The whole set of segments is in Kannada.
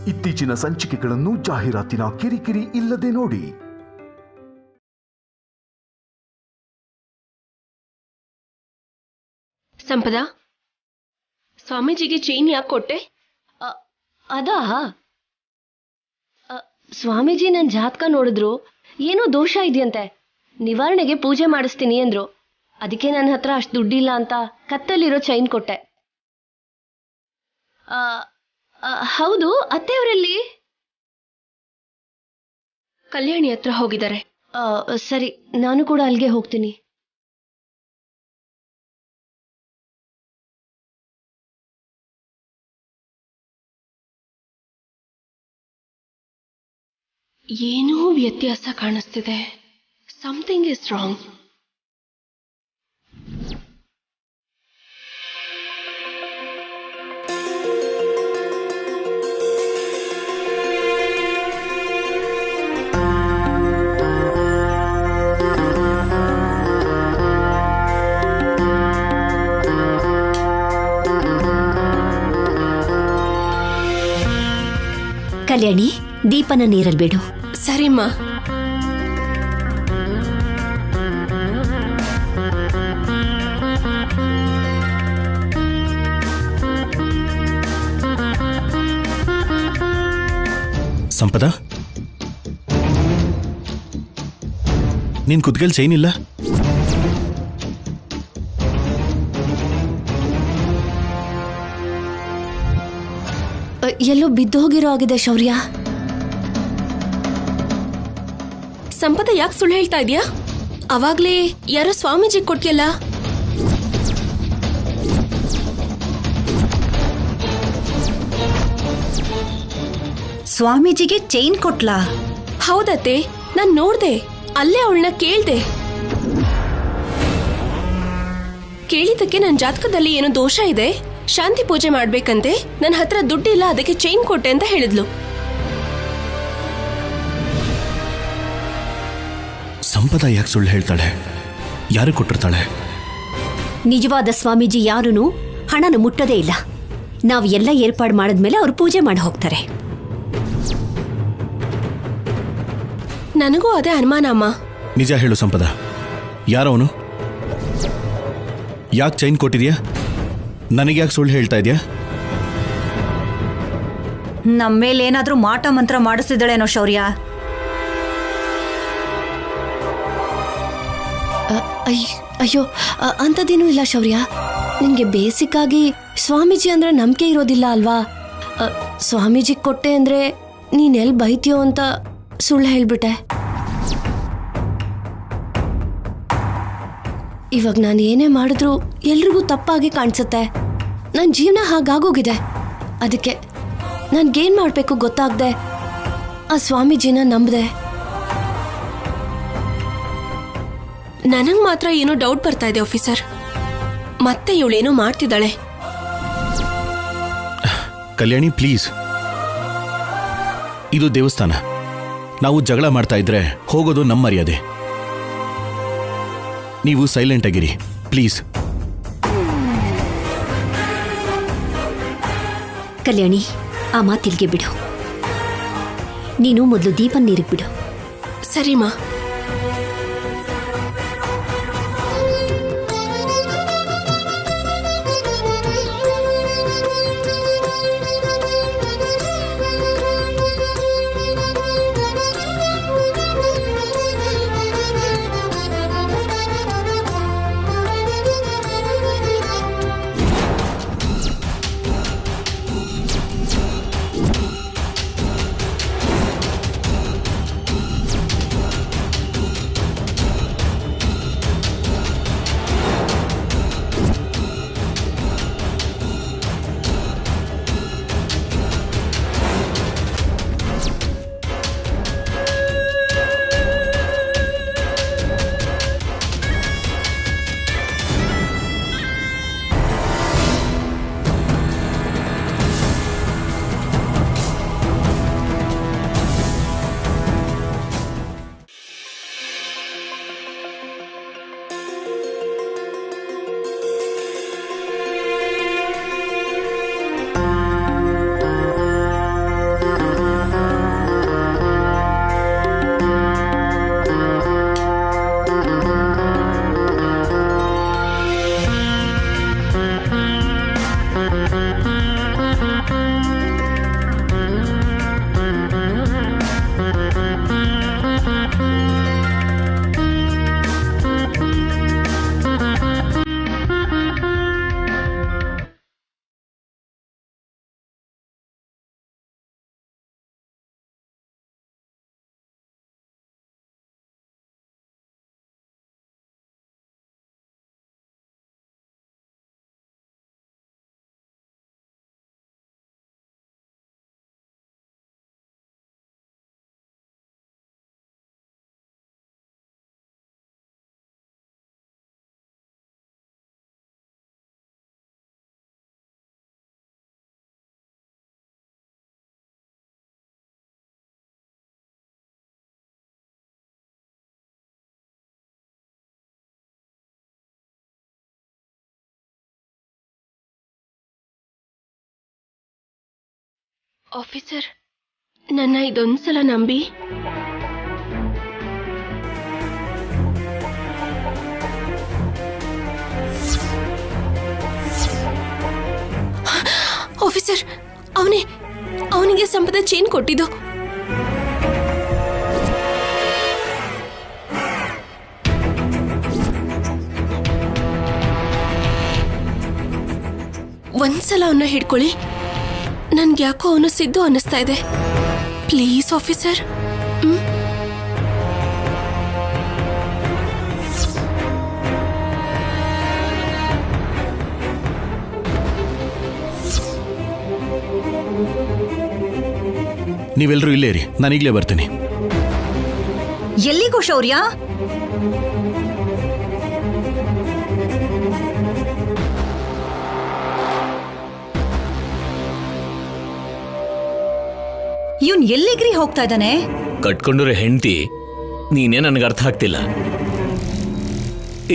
ಇತ್ತೀಚಿನ ಸಂಚಿಕೆಗಳನ್ನು ಜಾಹೀರಾತಿನ ಕಿರಿಕಿರಿ ಇಲ್ಲದೆ ನೋಡಿ. ಸಂಪದಾ, ಸ್ವಾಮೀಜಿಗೆ ಚೈನ್ ಯಾಕೆ ಕೊಟ್ಟೆ? ಅದಾ, ಸ್ವಾಮೀಜಿ ನನ್ನ ಜಾತಕ ನೋಡಿದ್ರು, ಏನೋ ದೋಷ ಇದೆಯಂತೆ, ನಿವಾರಣೆಗೆ ಪೂಜೆ ಮಾಡಿಸ್ತೀನಿ ಅಂದ್ರು. ಅದಕ್ಕೆ ನನ್ನ ಹತ್ರ ಅಷ್ಟು ದುಡ್ಡಿಲ್ಲ ಅಂತ ಕತ್ತಲ್ಲಿರೋ ಚೈನ್ ಕೊಟ್ಟೆ. ಹೌದು, ಅತ್ತೆಯವರಲ್ಲಿ ಕಲ್ಯಾಣಿ ಹತ್ರ ಹೋಗಿದ್ದಾರೆ. ಸರಿ, ನಾನು ಕೂಡ ಅಲ್ಲಿಗೆ ಹೋಗ್ತೀನಿ. ಏನೋ ವ್ಯತ್ಯಾಸ ಕಾಣಿಸ್ತಿದೆ. Something is wrong. ಕಲ್ಯಾಣಿ, ದೀಪನ ನೀರಲ್ಲಿ ಬಿಡು. ಸರಿಮ್ಮ. ಸಂಪದಾ, ನಿನ್ ಕುತ್ತಿಗೆಲ್ ಚೈನ್ ಇಲ್ಲ? ಎಲ್ಲೋ ಬಿದ್ದೋಗಿರೋ ಆಗಿದೆ ಶೌರ್ಯ. ಸಂಪದ ಯಾಕೆ ಸುಳ್ಳು ಹೇಳ್ತಾ ಇದೀಯಾ? ಅವಾಗ್ಲೇ ಯಾರೋ ಸ್ವಾಮೀಜಿ ಕೊಟ್ಟಿಯಲ್ಲ. ಸ್ವಾಮೀಜಿಗೆ ಚೈನ್ ಕೊಟ್ಲಾ? ಹೌದತ್ತೆ, ನಾನ್ ನೋಡ್ದೆ. ಅಲ್ಲೇ ಅವಳನ್ನ ಕೇಳ್ದೆ. ಕೇಳಿದಕ್ಕೆ ನನ್ನ ಜಾತಕದಲ್ಲಿ ಏನೋ ದೋಷ ಇದೆ, ಶಾಂತಿ ಪೂಜೆ ಮಾಡ್ಬೇಕಂತೆ, ನನ್ನ ಹತ್ರ ದುಡ್ಡಿಲ್ಲ, ಅದಕ್ಕೆ ಚೈನ್ ಕೊಟ್ಟೆ ಅಂತ ಹೇಳಿದ್ಲು. ಸಂಪದ ಯಾಕೆ ಸುಳ್ಳು ಹೇಳ್ತಾಳೆ? ಯಾರು ಕೊಟ್ಟಿರ್ತಾಳೆ? ನಿಜವಾದ ಸ್ವಾಮೀಜಿ ಯಾರೂ ಹಣನ ಮುಟ್ಟದೇ ಇಲ್ಲ. ನಾವು ಎಲ್ಲ ಏರ್ಪಾಡು ಮಾಡಿದ್ಮೇಲೆ ಅವ್ರು ಪೂಜೆ ಮಾಡಿ ಹೋಗ್ತಾರೆ. ನನಗೂ ಅದೇ ಅನುಮಾನ ಅಮ್ಮ. ನಿಜ ಹೇಳು ಸಂಪದ, ಯಾರವನು? ಯಾಕೆ ಚೈನ್ ಕೊಟ್ಟಿದ್ಯಾ? ನನಗೆ ಯಾಕೆ ಸುಳ್ಳು ಹೇಳ್ತಾ ಇದೆಯಾ? ನಮ್ಮೇಲೇನಾದ್ರೂ ಮಾಟ ಮಂತ್ರ ಮಾಡಿಸಿದಳೇನೋ ಶೌರ್ಯ. ಅಯ್ಯೋ, ಅಂಥದ್ದೇನೂ ಇಲ್ಲ ಶೌರ್ಯ. ನಿನಗೆ ಬೇಸಿಕ್ ಆಗಿ ಸ್ವಾಮೀಜಿ ಅಂದ್ರೆ ನಂಬಿಕೆ ಇರೋದಿಲ್ಲ ಅಲ್ವಾ? ಸ್ವಾಮೀಜಿ ಕೊಟ್ಟೆ ಅಂದ್ರೆ ನೀನೆಲ್ಲಿ ಬೈತೀಯೋ ಅಂತ ಸುಳ್ಳು ಹೇಳ್ಬಿಟ್ಟೆ. ಇವಾಗ ನಾನು ಏನೇ ಮಾಡಿದ್ರು ಎಲ್ರಿಗೂ ತಪ್ಪಾಗಿ ಕಾಣಿಸುತ್ತೆ. ನನ್ನ ಜೀವನ ಹಾಗಾಗೋಗಿದೆ. ಅದಕ್ಕೆ ನನ್ಗೇನು ಮಾಡಬೇಕು ಗೊತ್ತಾಗದೆ ಆ ಸ್ವಾಮೀಜಿನ ನಂಬದೆ. ನನಗೆ ಮಾತ್ರ ಏನೋ ಡೌಟ್ ಬರ್ತಾ ಇದೆ ಆಫೀಸರ್. ಮತ್ತೆ ಇವಳೇನೋ ಮಾಡ್ತಿದ್ದಾಳೆ. ಕಲ್ಯಾಣಿ ಪ್ಲೀಸ್, ಇದು ದೇವಸ್ಥಾನ. ನಾವು ಜಗಳ ಮಾಡ್ತಾ ಇದ್ರೆ ಹೋಗೋದು ನಮ್ಮ ಮರ್ಯಾದೆ. ನೀವು ಸೈಲೆಂಟ್ ಆಗಿರಿ ಪ್ಲೀಸ್. ಕಲ್ಯಾಣಿ, ಆ ಮಾತಿಲ್ಗೆ ಬಿಡು. ನೀನು ಮೊದಲು ದೀಪನ್ ನೀರಿಗೆ ಬಿಡು. ಸರಿಮಾ. ಆಫೀಸರ್, ನನ್ನ ಇದೊಂದ್ಸಲ ನಂಬಿ. ಆಫೀಸರ್, ಅವನಿಗೆ ಸಂಪದ ಚೇನ್ ಕೊಟ್ಟಿದ್ದು. ಒಂದ್ಸಲ ಅವನ್ನ ಹಿಡ್ಕೊಳ್ಳಿ. ನನ್ಗೆ ಯಾಕೋ ಅವನು ಸಿದ್ದು ಅನ್ನಿಸ್ತಾ ಇದೆ. Please officer. ನೀವೆಲ್ಲರೂ ಇಲ್ಲೇ ಇರಿ, ನಾನೀಗಲೇ ಬರ್ತೀನಿ. ಎಲ್ಲಿಗೂ ಶೌರ್ಯ? ಇವನ್ ಎಲ್ಲಿಗ್ರಿ ಹೋಗ್ತಾ ಇದ್ದಾನೆ? ಕಟ್ಕೊಂಡಿರೋ ಹೆಂಡತಿ ನೀನೇ ನನಗೆ ಅರ್ಥ ಆಗ್ತಿಲ್ಲ.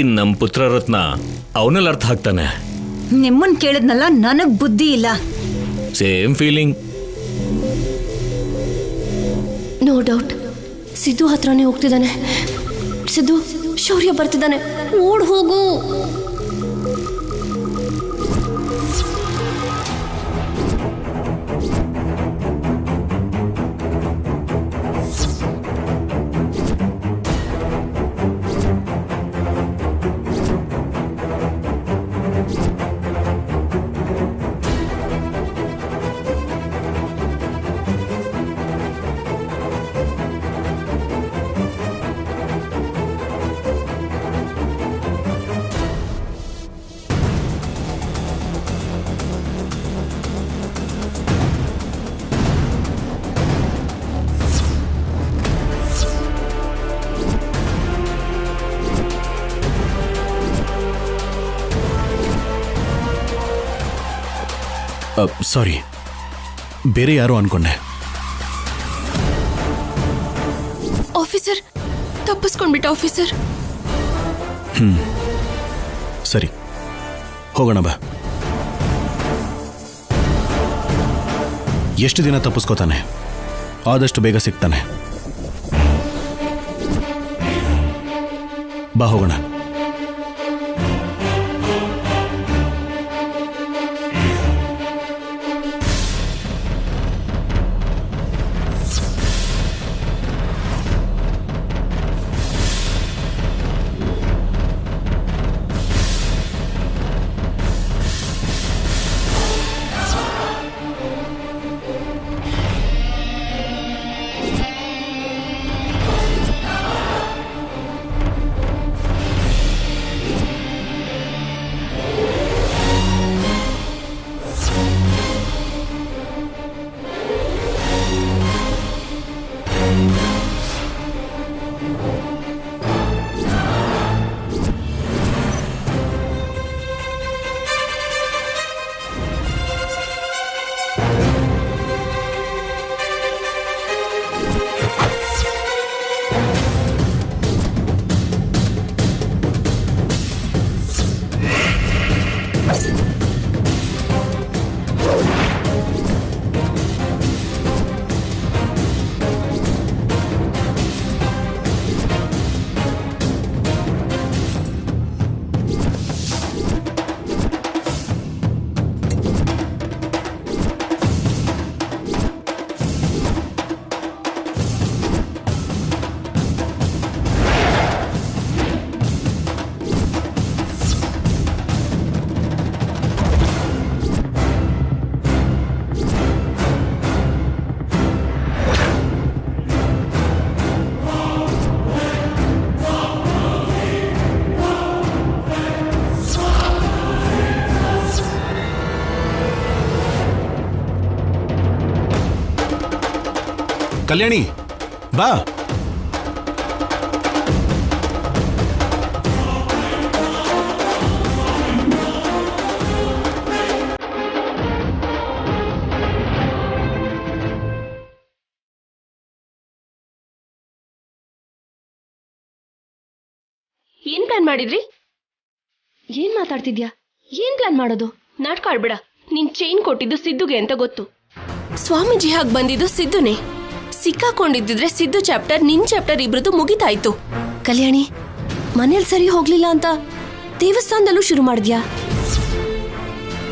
ಇನ್ ನಮ್ಮ ಪುತ್ರರತ್ನ ಅವನಲ್ಲಿ ಅರ್ಥ ಆಗ್ತಾನೆ. ನಿಮ್ಮನ್ ಕೇಳಿದ್ನಲ್ಲ, ನನಗ್ ಬುದ್ಧಿ ಇಲ್ಲ. Same feeling. No doubt Siddu ಹತ್ರನೇ ಹೋಗ್ತಿದ್ದಾನೆ. ಸಿದ್ದು, ಶೌರ್ಯ ಬರ್ತಿದ್ದಾನೆ, ಓಡ್ ಹೋಗು. ಸಾರಿ, ಬೇರೆ ಯಾರೋ ಅನ್ಕೊಂಡೆ. ಆಫೀಸರ್, ತಪ್ಪಿಸ್ಕೊಂಡ್ಬಿಟ್ಟ ಆಫೀಸರ್. ಸರಿ, ಹೋಗೋಣ ಬಾ. ಎಷ್ಟು ದಿನ ತಪ್ಪಿಸ್ಕೋತಾನೆ? ಆದಷ್ಟು ಬೇಗ ಸಿಗ್ತಾನೆ. ಬಾ ಹೋಗೋಣ. ಕಲ್ಯಾಣಿ, ಬಾ. ಏನ್ ಪ್ಲಾನ್ ಮಾಡಿದ್ರಿ? ಏನ್ ಮಾತಾಡ್ತಿದ್ಯಾ? ಏನ್ ಪ್ಲಾನ್ ಮಾಡೋದು? ನಾಟಕ ಆಡ್ಬೇಡ. ನೀನ್ ಚೈನ್ ಕೊಟ್ಟಿದ್ದು ಸಿದ್ದುಗೆ ಅಂತ ಗೊತ್ತು. ಸ್ವಾಮೀಜಿ ಹಾಗೆ ಬಂದಿದ್ದು ಸಿದ್ದುನೇ. ಸಿಕ್ಕಾಕೊಂಡಿದ್ದಿದ್ರೆ ಸಿದ್ದು ಚಾಪ್ಟರ್ ನಿನ್ ಚಾಪ್ಟರ್ ಇಬ್ರದ್ದು ಮುಗಿತಾಯ್ತು. ಕಲ್ಯಾಣಿ, ಮನೇಲಿ ಸರಿ ಹೋಗ್ಲಿಲ್ಲ ಅಂತ ದೇವಸ್ಥಾನದಲ್ಲೂ ಶುರು ಮಾಡಿದ್ಯಾ?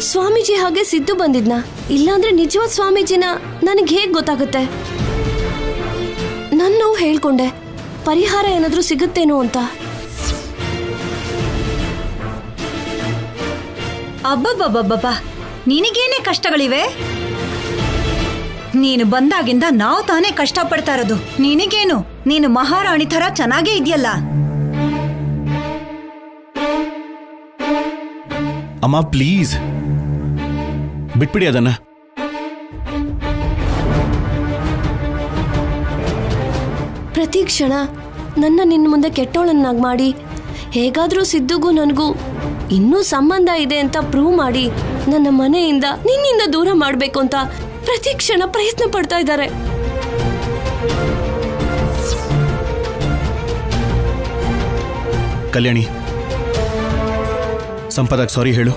ಸ್ವಾಮೀಜಿ ಹಾಗೆ ಸಿದ್ದು ಬಂದಿದ್ನಾ? ಇಲ್ಲಾಂದ್ರೆ ನಿಜವಾದ ಸ್ವಾಮೀಜಿನ ನನಗೆ ಹೇಗ್ ಗೊತ್ತಾಗುತ್ತೆ? ನನ್ನ ನೋವು ಹೇಳ್ಕೊಂಡೆ, ಪರಿಹಾರ ಏನಾದ್ರೂ ಸಿಗುತ್ತೇನೋ ಅಂತ. ಅಬ್ಬಬ್ಬಬ್ಬಬ್ಬ, ನಿನಗೇನೆ ಕಷ್ಟಗಳಿವೆ? ನೀನು ಬಂದಾಗಿಂದ ನಾವು ತಾನೇ ಕಷ್ಟಪಡ್ತಾ ಇರೋದು. ನಿನಗೇನು, ನೀನು ಮಹಾರಾಣಿ ಥರ ಚೆನ್ನಾಗೇ ಇದೆಯಲ್ಲ. ಅಮ್ಮ ಪ್ಲೀಸ್ ಬಿಟ್ಬಿಡಿ ಅದನ್ನ. ಪ್ರತಿ ಕ್ಷಣ ನನ್ನ ನಿನ್ನ ಮುಂದೆ ಕೆಟ್ಟೋಳನ್ನಾಗಿ ಮಾಡಿ, ಹೇಗಾದ್ರೂ ಸಿದ್ದುಗೂ ನನಗೂ ಇನ್ನೂ ಸಂಬಂಧ ಇದೆ ಅಂತ ಪ್ರೂವ್ ಮಾಡಿ ನನ್ನ ಮನೆಯಿಂದ ನಿನ್ನಿಂದ ದೂರ ಮಾಡಬೇಕು ಅಂತ ಪ್ರತಿ ಕ್ಷಣ ಪ್ರಯತ್ನ ಪಡ್ತಾ ಇದ್ದಾರೆ. ಕಲ್ಯಾಣಿ, ಸಂಪದಾಗ್ ಸಾರಿ ಹೇಳು.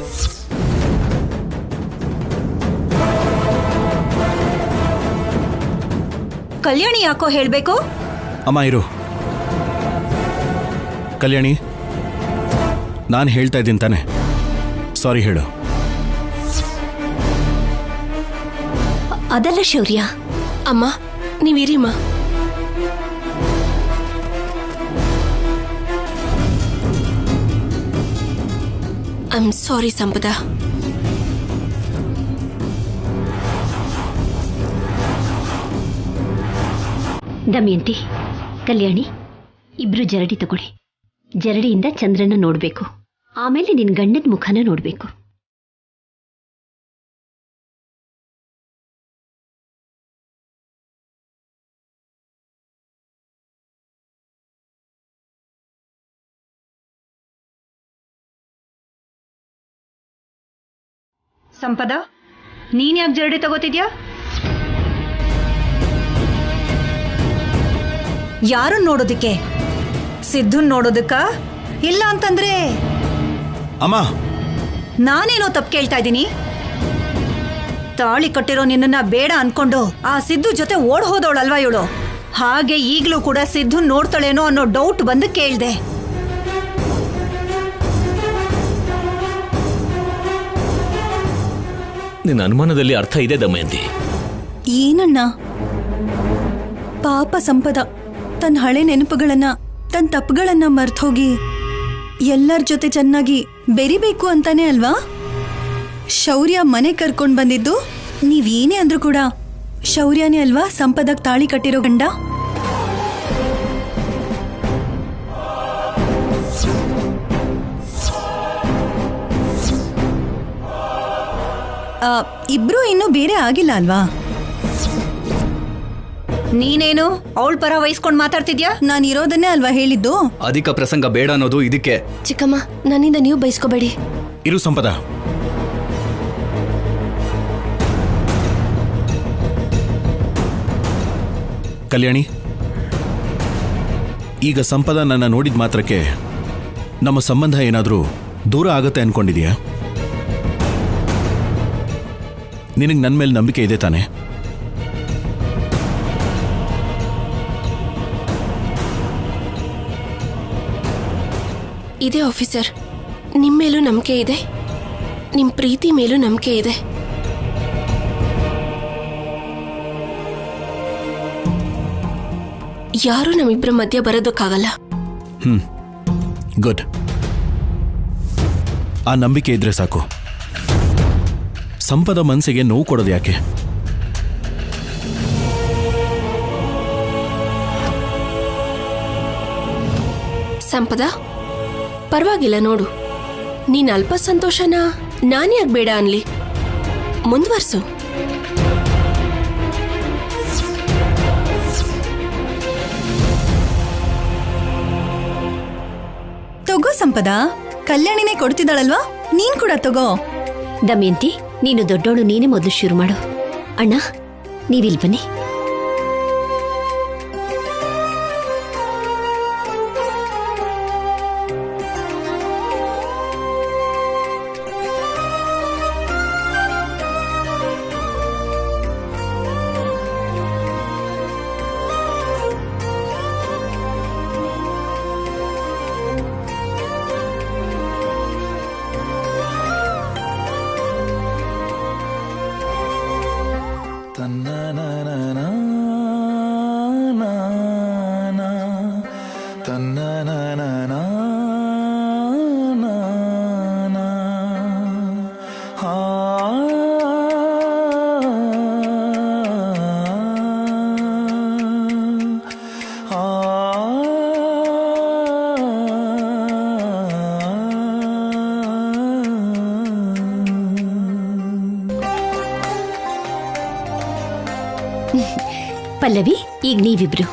ಕಲ್ಯಾಣಿ ಯಾಕೋ ಹೇಳ್ಬೇಕು? ಅಮ್ಮ ಇರು. ಕಲ್ಯಾಣಿ, ನಾನು ಹೇಳ್ತಾ ಇದ್ದೀನಿ ತಾನೆ, ಸಾರಿ ಹೇಳು. ಅದಲ್ಲ ಶೌರ್ಯ. ಅಮ್ಮ ನೀವಿರಿಮ್ಮ. ಐ ಆಮ್ ಸಾರಿ ಸಂಪದ. ದಮಯಂತಿ, ಕಲ್ಯಾಣಿ, ಇಬ್ರು ಜರಡಿ ತಗೊಳ್ಳಿ. ಜರಡಿಯಿಂದ ಚಂದ್ರನ ನೋಡ್ಬೇಕು, ಆಮೇಲೆ ನಿನ್ ಗಂಡನ ಮುಖನ ನೋಡ್ಬೇಕು. ಸಂಪದ, ನೀನ್ ಯಾಕೆ ಜರಡಿ ತಗೋತಿದ್ಯಾ? ಯಾರು ನೋಡೋದಕ್ಕೆ? ಸಿದ್ಧನ್ ನೋಡೋದಕ್ಕ? ಇಲ್ಲ ಅಂತಂದ್ರೆ ಅಮ್ಮ, ನಾನೇನೋ ತಪ್ಪು ಕೇಳ್ತಾ ಇದ್ದೀನಿ. ತಾಳಿ ಕಟ್ಟಿರೋ ನಿನ್ನನ್ನ ಬೇಡ ಅನ್ಕೊಂಡು ಆ ಸಿದ್ದು ಜೊತೆ ಓಡ್ ಹೋದವಳಲ್ವಾ ಇವಳು? ಹಾಗೆ ಈಗಲೂ ಕೂಡ ಸಿದ್ದು ನೋಡ್ತಾಳೇನೋ ಅನ್ನೋ ಡೌಟ್ ಬಂದು ಕೇಳ್ದೆ. ನಿನ್ನ ಅನುಮಾನದಲ್ಲಿ ಅರ್ಥ ಇದೆ ದಮಯಂತಿ. ಏನಣ್ಣ? ಪಾಪ ಸಂಪದ ತನ್ನ ಹಳೆ ನೆನಪುಗಳನ್ನ, ತನ್ನ ತಪ್ಪುಗಳನ್ನ ಮರ್ತೋಗಿ ಎಲ್ಲರ ಜೊತೆ ಚೆನ್ನಾಗಿ ಬೆರಿಬೇಕು ಅಂತಾನೆ ಅಲ್ವಾ ಶೌರ್ಯ ಮನೆ ಕರ್ಕೊಂಡ್ ಬಂದಿದ್ದು? ನೀವೇನೇ ಅಂದ್ರೂ ಕೂಡ ಶೌರ್ಯನೇ ಅಲ್ವಾ ಸಂಪದಕ್ ತಾಳಿ ಕಟ್ಟಿರೋ ಗಂಡ? ಇಬ್ರು ಇನ್ನೂ ಬೇರೆ ಆಗಿಲ್ಲ ಅಲ್ವಾ? ನೀನೇನು ಅವಳ ಪರ ವಹಿಸ್ಕೊಂಡು ಮಾತಾಡ್ತಿದ್ಯಾ? ನಾನು ಇರೋದನ್ನೇ ಅಲ್ವಾ ಹೇಳಿದ್ದು. ಅಧಿಕ ಪ್ರಸಂಗ ಬೇಡ ಅನ್ನೋದು ಇದಕ್ಕೆ. ಚಿಕ್ಕಮ್ಮ, ನನ್ನಿಂದ ನೀವು ಬಯಸ್ಕೋಬೇಡಿ. ಇರು ಸಂಪದ. ಕಲ್ಯಾಣಿ, ಈಗ ಸಂಪದ ನನ್ನ ನೋಡಿದ ಮಾತ್ರಕ್ಕೆ ನಮ್ಮ ಸಂಬಂಧ ಏನಾದರೂ ದೂರ ಆಗತ್ತೆ ಅನ್ಕೊಂಡಿದ್ಯಾ? ನಿನಗೆ ನನ್ನ ಮೇಲೆ ನಂಬಿಕೆ ಇದೆ ತಾನೆ? ಇದೆ ಆಫೀಸರ್, ನಿಮ್ಮ ಮೇಲೂ ನಂಬಿಕೆ ಇದೆ, ನಿಮ್ಮ ಪ್ರೀತಿ ಮೇಲೂ ನಂಬಿಕೆ ಇದೆ. ಯಾರೂ ನಮ್ಮಿಬ್ಬರ ಮಧ್ಯ ಬರೋದಕ್ಕಾಗಲ್ಲ. ಗುಡ್. ಆ ನಂಬಿಕೆ ಇದ್ರೆ ಸಾಕು. ಸಂಪದ ಮನಸ್ಸಿಗೆ ನೋವು ಕೊಡೋದು ಯಾಕೆ? ಸಂಪದ, ಪರವಾಗಿಲ್ಲ ನೋಡು. ನೀನ್ ಅಲ್ಪ ಸಂತೋಷನ ನಾನ್ಯಾಕ್ ಬೇಡ ಅನ್ಲಿ? ಮುಂದುವರ್ಸು. ತಗೋ ಸಂಪದ, ಕಲ್ಯಾಣಿನೇ ಕೊಡ್ತಿದ್ದಾಳಲ್ವಾ, ನೀನ್ ಕೂಡ ತಗೋ. ದಮಯಂತಿ, ನೀನು ದೊಡ್ಡೋಳು, ನೀನೇ ಮೊದಲು ಶುರು ಮಾಡು. ಅಣ್ಣ, ನೀವಿಲ್ ಬನ್ನಿ. ಪಲ್ಲವಿ, ಈಗ ನೀವಿಬ್ರು.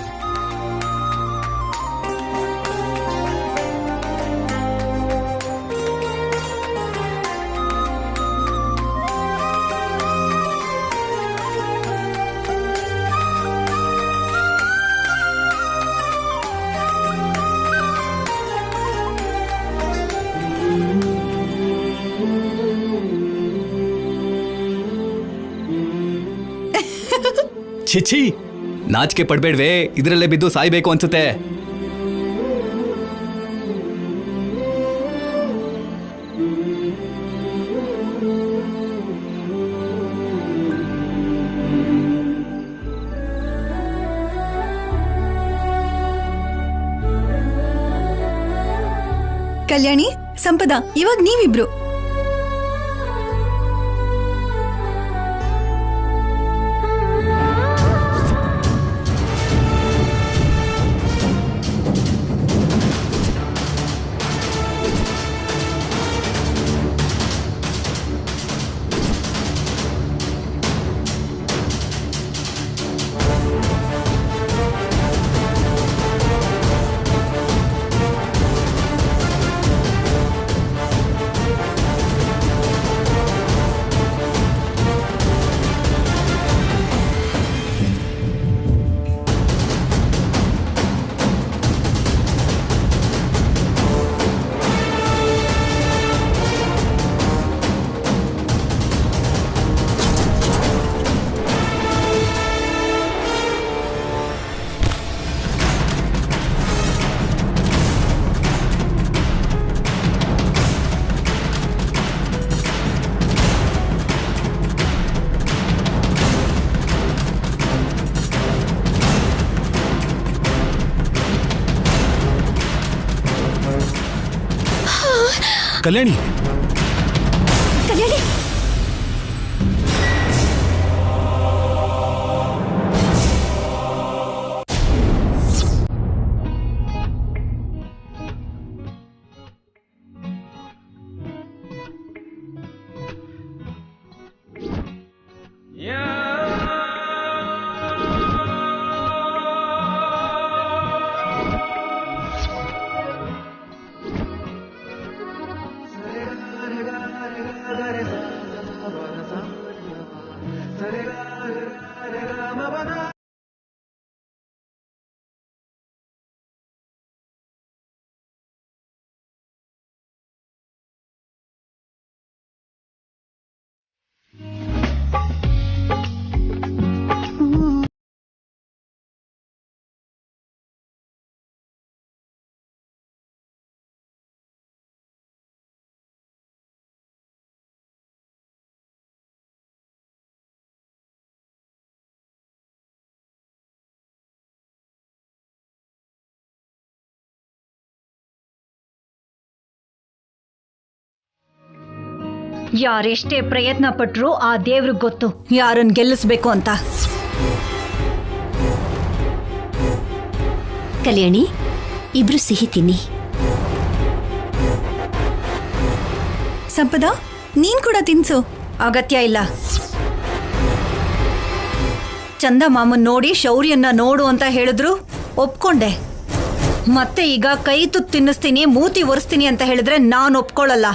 ಛೀ, ನಾಚಿಕೆ ಪಡ್ಬೇಡ್ವೇ, ಇದರಲ್ಲೇ ಬಿದ್ದು ಸಾಯ್ಬೇಕು ಅನ್ಸುತ್ತೆ. ಕಲ್ಯಾಣಿ, ಸಂಪದ, ಇವಾಗ ನೀವಿಬ್ರು. ಕಲ್ಯಾಣಿ, ಕಲ್ಯಾಣಿ, ಯಾರೆಷ್ಟೇ ಪ್ರಯತ್ನ ಪಟ್ರು ಆ ದೇವ್ರಿಗೆ ಗೊತ್ತು ಯಾರನ್ನ ಗೆಲ್ಲಿಸ್ಬೇಕು ಅಂತ. ಕಲ್ಯಾಣಿ, ಇಬ್ರು ಸಿಹಿ ತಿನ್ನಿ. ಸಂಪದ, ನೀನ್ ಕೂಡ ತಿನ್ಸು. ಅಗತ್ಯ ಇಲ್ಲ. ಚಂದ ಮಾಮನ್ ನೋಡಿ ಶೌರ್ಯನ್ನ ನೋಡು ಅಂತ ಹೇಳಿದ್ರು, ಒಪ್ಕೊಂಡೆ. ಮತ್ತೆ ಈಗ ಕೈ ತುತ್ತು ತಿನ್ನಿಸ್ತೀನಿ, ಮೂತಿ ಒರೆಸ್ತೀನಿ ಅಂತ ಹೇಳಿದ್ರೆ ನಾನು ಒಪ್ಕೊಳ್ಳಲ್ಲ.